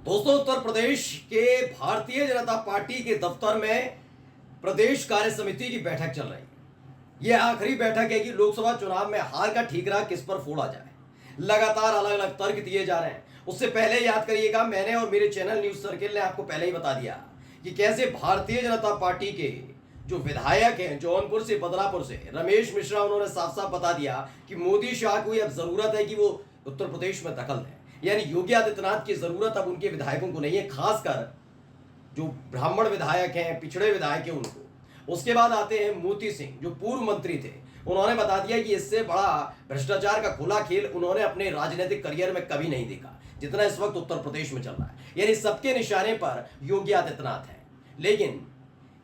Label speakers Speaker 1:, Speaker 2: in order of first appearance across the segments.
Speaker 1: दोस्तों, उत्तर प्रदेश के भारतीय जनता पार्टी के दफ्तर में प्रदेश कार्य समिति की बैठक चल रही है। यह आखिरी बैठक है कि लोकसभा चुनाव में हार का ठीकरा किस पर फोड़ा जाए। लगातार अलग अलग तर्क दिए जा रहे हैं। उससे पहले याद करिएगा, मैंने और मेरे चैनल न्यूज सर्किल ने आपको पहले ही बता दिया कि कैसे भारतीय जनता पार्टी के जो विधायक हैं जौनपुर से, बदलापुर से, रमेश मिश्रा, उन्होंने साफ साफ बता दिया कि मोदी शाह को अब जरूरत है कि वो उत्तर प्रदेश में दखल दें। यानी योगी आदित्यनाथ की जरूरत अब उनके विधायकों को नहीं है, खासकर जो ब्राह्मण विधायक हैं, पिछड़े विधायक हैं उनको। उसके बाद आते हैं मोती सिंह, जो पूर्व मंत्री थे। उन्होंने बता दिया कि इससे बड़ा भ्रष्टाचार का खुला खेल उन्होंने अपने राजनीतिक करियर में कभी नहीं देखा जितना इस वक्त उत्तर प्रदेश में चल रहा है। यानी सबके निशाने पर योगी आदित्यनाथ है। लेकिन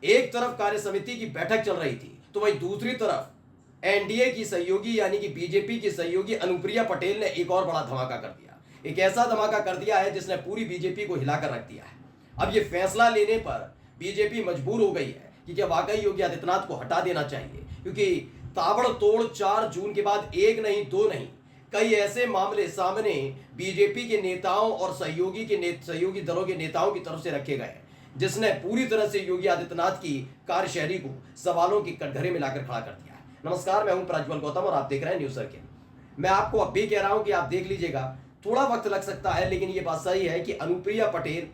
Speaker 1: एक तरफ कार्य समिति की बैठक चल रही थी, तो वहीं दूसरी तरफ एनडीए की सहयोगी यानी कि बीजेपी की सहयोगी अनुप्रिया पटेल ने एक और बड़ा धमाका कर दिया। एक ऐसा धमाका कर दिया है जिसने पूरी बीजेपी को हिलाकर रख दिया है। अब ये फैसला लेने पर बीजेपी मजबूर हो गई है कि क्या वाकई योगी आदित्यनाथ को हटा देना चाहिए, क्योंकि ताबड़तोड़ 4 जून के बाद एक नहीं, दो नहीं, कई ऐसे मामले सामने बीजेपी के नेताओं और सहयोगी दलों के नेताओं की तरफ से रखे गए हैं, जिसने पूरी तरह से योगी आदित्यनाथ की कार्यशैली को सवालों की कटघरे में लाकर खड़ा कर दिया है। नमस्कार, मैं हूं प्रज्वल गौतम और आप देख रहे हैं न्यूज सर्किल। मैं आपको अब भी कह रहा हूं कि आप देख लीजिएगा, थोड़ा वक्त लग सकता है, लेकिन यह बात सही है कि अनुप्रिया पटेल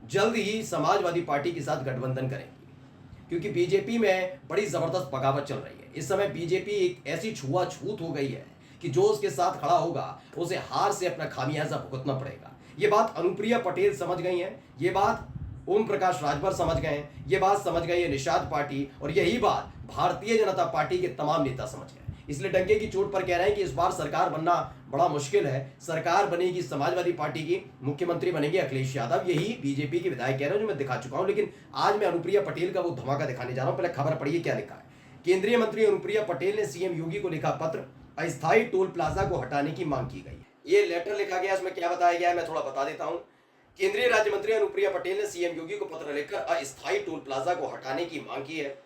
Speaker 1: जल्द ही समाजवादी पार्टी के साथ गठबंधन करेंगी, क्योंकि बीजेपी में बड़ी जबरदस्त बगावत चल रही है। इस समय बीजेपी एक ऐसी छुआछूत हो गई है कि जो उसके साथ खड़ा होगा उसे हार से अपना खामियाजा भुगतना पड़ेगा। ये बात अनुप्रिया पटेल समझ गई है, ये बात ओम प्रकाश राजभर समझ गए हैं, ये बात समझ गई है निषाद पार्टी, और यही बात भारतीय जनता पार्टी के तमाम नेता समझ गए। इसलिए डंके की चोट पर कह रहे हैं कि इस बार सरकार बनना बड़ा मुश्किल है। सरकार बनेगी समाजवादी पार्टी की, मुख्यमंत्री बनेंगे अखिलेश यादव, यही बीजेपी के विधायक कह रहे हैं, जो मैं दिखा चुका हूं। लेकिन आज मैं अनुप्रिया पटेल का वो धमाका दिखाने जा रहा हूं। पहले खबर पढ़िए क्या लिखा है। केंद्रीय मंत्री अनुप्रिया पटेल ने सीएम योगी को लिखा पत्र, अस्थायी टोल प्लाजा को हटाने की मांग की गई। ये लेटर लिखा गया, इसमें क्या बताया गया है मैं थोड़ा बता देता हूं। केंद्रीय राज्य मंत्री अनुप्रिया पटेल ने सीएम योगी को पत्र लिखकर अस्थायी टोल प्लाजा को हटाने की मांग की है।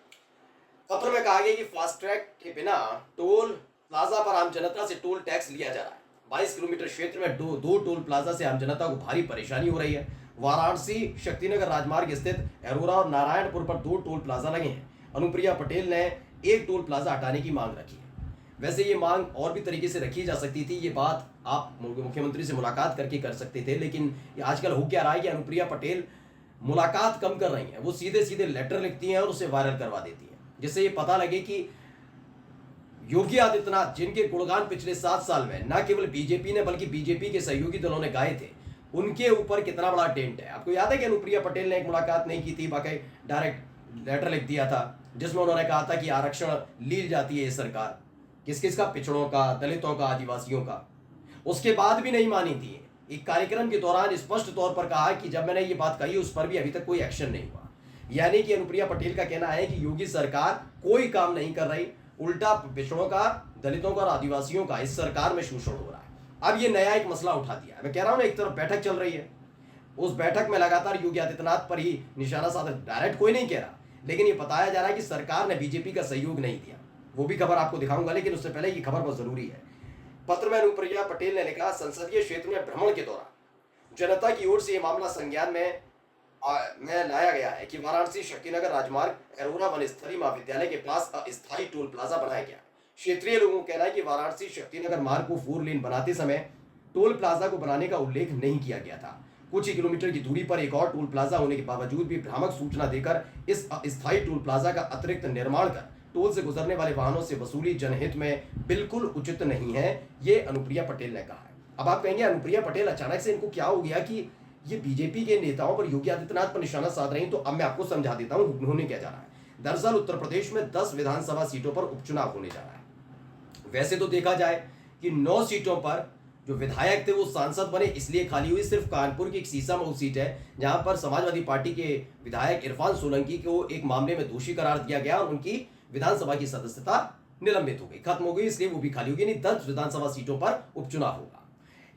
Speaker 1: पत्र में कहा गया कि फास्ट ट्रैक के बिना टोल प्लाजा पर आम जनता से टोल टैक्स लिया जा रहा है। 22 किलोमीटर क्षेत्र में दो टोल प्लाजा से आम जनता को भारी परेशानी हो रही है। वाराणसी शक्तिनगर राजमार्ग स्थित अरोरा और नारायणपुर पर 2 टोल प्लाजा लगे हैं। अनुप्रिया पटेल ने एक टोल प्लाजा हटाने की मांग रखी है। वैसे ये मांग और भी तरीके से रखी जा सकती थी, ये बात आप मुख्यमंत्री से मुलाकात करके कर सकते थे। लेकिन आजकल हो क्या रहा है कि अनुप्रिया पटेल मुलाकात कम कर रही हैं, वो सीधे सीधे लेटर लिखती हैं और उसे वायरल करवा देती हैं, जिससे ये पता लगे कि योगी आदित्यनाथ, जिनके गुणगान पिछले 7 साल में न केवल बीजेपी ने बल्कि बीजेपी के सहयोगी दलों ने गाए थे, उनके ऊपर कितना बड़ा टेंट है। आपको याद है कि अनुप्रिया पटेल ने एक मुलाकात नहीं की थी, बाकी डायरेक्ट लेटर लिख दिया था, जिसमें उन्होंने कहा था कि आरक्षण ली जाती है ये सरकार, किस किस का, पिछड़ों का, दलितों का, आदिवासियों का। उसके बाद भी नहीं मानी थी। एक कार्यक्रम के दौरान स्पष्ट तौर पर कहा कि जब मैंने ये बात कही उस पर भी अभी तक कोई एक्शन नहीं हुआ। यानी कि अनुप्रिया पटेल का कहना है कि योगी सरकार कोई काम नहीं कर रही, उल्टा पिछड़ों का, दलितों का और आदिवासियों का इस सरकार में शोषण हो रहा है। अब ये नया एक मसला उठा दिया है। मैं कह रहा हूं ना, एक तरफ बैठक चल रही है, उस बैठक में लगातार योगी आदित्यनाथ पर ही निशाना साधा। डायरेक्ट कोई नहीं कह रहा, लेकिन ये बताया जा रहा है कि सरकार ने बीजेपी का सहयोग नहीं दिया। वो भी खबर आपको दिखाऊंगा, लेकिन उससे पहले ये खबर बहुत जरूरी है। पत्र में अनुप्रिया पटेल ने लिखा, संसदीय क्षेत्र में भ्रमण के दौरान जनता की ओर से यह मामला संज्ञान में लाया गया है कि वाराणसी शक्तिनगर राजमार्ग अरोरा वनस्थली महाविद्यालय के पास अस्थायी टोल प्लाजा बनाया गया। क्षेत्रीय लोगों का कहना है कि वाराणसी शक्तिनगर मार्ग को 4 लेन बनाते समय टोल प्लाजा को बनाने का उल्लेख नहीं किया गया था। कुछ ही किलोमीटर की दूरी पर एक और टोल प्लाजा होने के बावजूद भी भ्रामक सूचना देकर इस अस्थायी टोल प्लाजा का अतिरिक्त निर्माण कर टोल से गुजरने वाले वाहनों से वसूली जनहित में बिल्कुल उचित नहीं है, ये अनुप्रिया पटेल ने कहा है। अब आप कहेंगे अनुप्रिया पटेल अचानक से इनको क्या हो गया कि ये बीजेपी के नेताओं पर, योगी आदित्यनाथ पर निशाना साध रही हैं। तो अब मैं आपको समझा देता हूं उन्होंने क्या जा रहा है। दरअसल उत्तर प्रदेश में 10 विधानसभा सीटों पर उपचुनाव होने जा रहा है। वैसे तो देखा जाए कि 9 सीटों पर जो विधायक थे वो सांसद बने, इसलिए खाली हुई सिर्फ कानपुर की एक सीसामऊ सीट है, जहां पर समाजवादी पार्टी के विधायक इरफान सोलंकी को एक मामले में दोषी करार दिया गया और उनकी विधानसभा की सदस्यता निलंबित हो गई, खत्म हो गई, इसलिए वो भी खाली होगी। नहीं, 10 विधानसभा सीटों पर उपचुनाव होगा।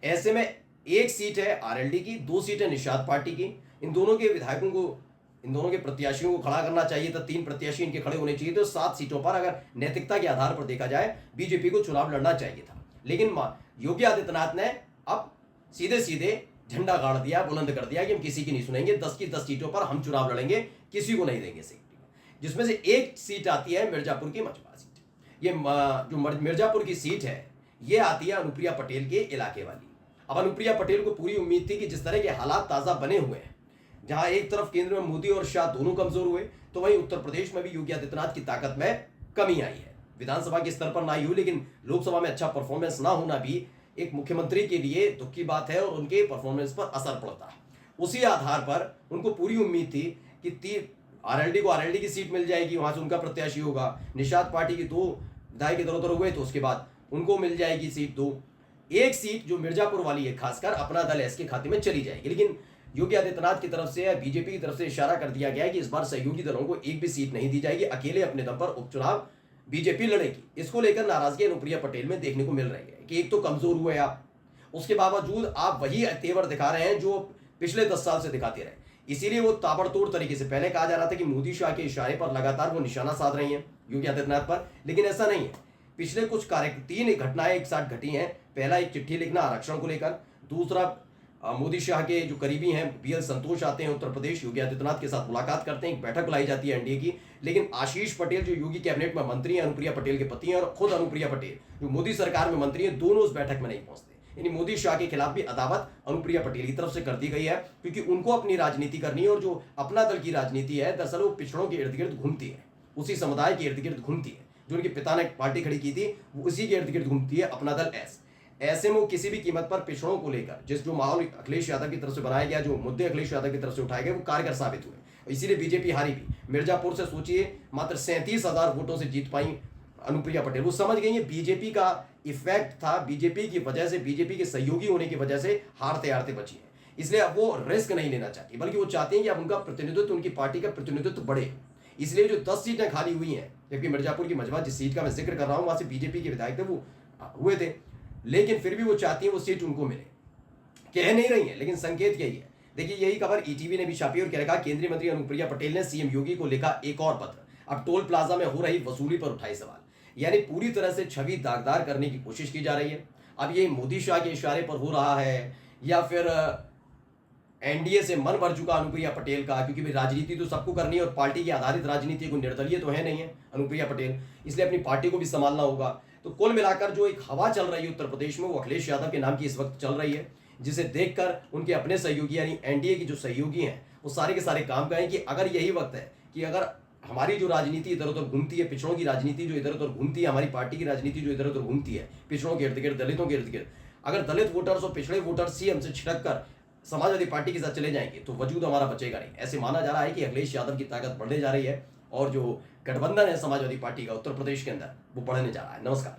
Speaker 1: ऐसे में एक सीट है आरएलडी की, 2 सीट है निषाद पार्टी की। इन दोनों के विधायकों को, इन दोनों के प्रत्याशियों को खड़ा करना चाहिए था। 3 प्रत्याशी इनके खड़े होने चाहिए। तो 7 सीटों पर अगर नैतिकता के आधार पर देखा जाए बीजेपी को चुनाव लड़ना चाहिए था। लेकिन योगी आदित्यनाथ ने अब सीधे सीधे झंडा गाड़ दिया, बुलंद कर दिया कि हम किसी की नहीं सुनेंगे, 10 की 10 सीटों पर हम चुनाव लड़ेंगे, किसी को नहीं देंगे सीट, जिसमें से एक सीट आती है मिर्जापुर की मजबा सीट। ये जो मिर्जापुर की सीट है ये आती है अनुप्रिया पटेल के इलाके वाली। अब अनुप्रिया पटेल को पूरी उम्मीद थी कि जिस तरह के हालात ताज़ा बने हुए हैं, जहां एक तरफ केंद्र में मोदी और शाह दोनों कमजोर हुए, तो वहीं उत्तर प्रदेश में भी योगी आदित्यनाथ की ताकत में कमी आई है। विधानसभा के स्तर पर ना ही हुई, लेकिन लोकसभा में अच्छा परफॉर्मेंस ना होना भी एक मुख्यमंत्री के लिए दुख की बात है और उनके परफॉर्मेंस पर असर पड़ता है। उसी आधार पर उनको पूरी उम्मीद थी कि आरएलडी को आरएलडी की सीट मिल जाएगी, वहां से उनका प्रत्याशी होगा। निषाद पार्टी के 2 विधायक इधर उधर हुए तो उसके बाद उनको मिल जाएगी सीट 2। एक सीट जो मिर्जापुर वाली है खासकर अपना दल एस के खाते में चली जाएगी। लेकिन योगी आदित्यनाथ की तरफ से या बीजेपी की तरफ से इशारा कर दिया गया है कि इस बार सहयोगी दलों को एक भी सीट नहीं दी जाएगी, अकेले अपने दम पर उपचुनाव बीजेपी लड़ेगी। इसको लेकर नाराजगी अनुप्रिया पटेल में देखने को मिल रही है कि एक तो कमजोर हुए आप, उसके बावजूद आप वही तेवर दिखा रहे हैं जो पिछले 10 साल से दिखाते रहे। इसीलिए वो ताबड़तोड़ तरीके से, पहले कहा जा रहा था कि मोदी शाह के इशारे पर लगातार वो निशाना साध रही हैं योगी आदित्यनाथ पर, लेकिन ऐसा नहीं है। पिछले कुछ 3 घटनाएं एक साथ घटी हैं। पहला एक चिट्ठी लिखना आरक्षण को लेकर, दूसरा मोदी शाह के जो करीबी हैं बीएल संतोष आते हैं उत्तर प्रदेश, योगी आदित्यनाथ के साथ मुलाकात करते हैं, एक बैठक बुलाई जाती है एनडीए की, लेकिन आशीष पटेल जो योगी कैबिनेट में मंत्री हैं, अनुप्रिया पटेल के पति हैं, और खुद अनुप्रिया पटेल जो मोदी सरकार में मंत्री हैं, दोनों उस बैठक में नहीं पहुंचते। यानी मोदी शाह के खिलाफ भी अदावत अनुप्रिया पटेल की तरफ से कर दी गई है, क्योंकि उनको अपनी राजनीति करनी है और जो अपना दल की राजनीति है दरअसल वो पिछड़ों के इर्द गिर्द घूमती है, उसी समुदाय के इर्द गिर्द घूमती है। जो उनके पिता ने पार्टी खड़ी की थी वो उसी के इर्द गिर्द घूमती है अपना दल एस। ऐसे में वो किसी भी कीमत पर पिछड़ों को लेकर जो माहौल अखिलेश यादव की तरफ से बनाया गया, जो मुद्दे अखिलेश यादव की तरफ से उठाए गए, वो कारगर साबित हुए। इसीलिए बीजेपी हारी भी। मिर्जापुर से सोचिए मात्र 37,000 वोटों से जीत पाई अनुप्रिया पटेल। वो समझ गई है बीजेपी का इफेक्ट था, बीजेपी की वजह से, बीजेपी के सहयोगी होने की वजह से हारते हारते बची है। इसलिए अब वो रिस्क नहीं लेना चाहती, बल्कि वो चाहती हैं कि अब उनका प्रतिनिधित्व, उनकी पार्टी का प्रतिनिधित्व बढ़े। इसलिए जो 10 सीटें खाली हुई हैं, जबकि मिर्जापुर की मजबा जिस सीट का मैं जिक्र कर रहा हूं वहां से बीजेपी के विधायक थे वो हुए थे, लेकिन फिर भी वो चाहती है वो सीट उनको मिले। कह नहीं रही है, लेकिन संकेत यही है। देखिए यही खबर ईटीवी ने भी छापी और कह रखा केंद्रीय मंत्री अनुप्रिया पटेल ने सीएम योगी को लिखा एक और पत्र, अब टोल प्लाजा में हो रही वसूली पर उठाए सवाल। यानी पूरी तरह से छवि दागदार करने की कोशिश की जा रही है। अब ये मोदी शाह के इशारे पर हो रहा है या फिर एनडीए से मन भर चुका अनुप्रिया पटेल का, क्योंकि भाई राजनीति तो सबको करनी है और पार्टी की आधारित राजनीति को, निर्दलीय तो है नहीं है अनुप्रिया पटेल, इसलिए अपनी पार्टी को भी संभालना होगा। तो कुल मिलाकर जो एक हवा चल रही है उत्तर प्रदेश में वो अखिलेश यादव के नाम की इस वक्त चल रही है, जिसे देखकर उनके अपने सहयोगी यानी एनडीए की जो सहयोगी हैं वो सारे के सारे काम करें कि अगर यही वक्त है कि अगर हमारी जो राजनीति इधर उधर घूमती है, पिछड़ों की राजनीति जो इधर उधर घूमती है, हमारी पार्टी की राजनीति जो इधर उधर घूमती है पिछड़ों के इर्द गिर्द, दलितों के इर्द गिर्द, अगर दलित वोटर्स और पिछड़े वोटर्स ही हमसे छिटक कर समाजवादी पार्टी के साथ चले जाएंगे तो वजूद हमारा बचेगा नहीं। ऐसे माना जा रहा है कि अखिलेश यादव की ताकत बढ़ने जा रही है और जो गठबंधन है समाजवादी पार्टी का उत्तर प्रदेश के अंदर वो बढ़ने जा रहा है। नमस्कार।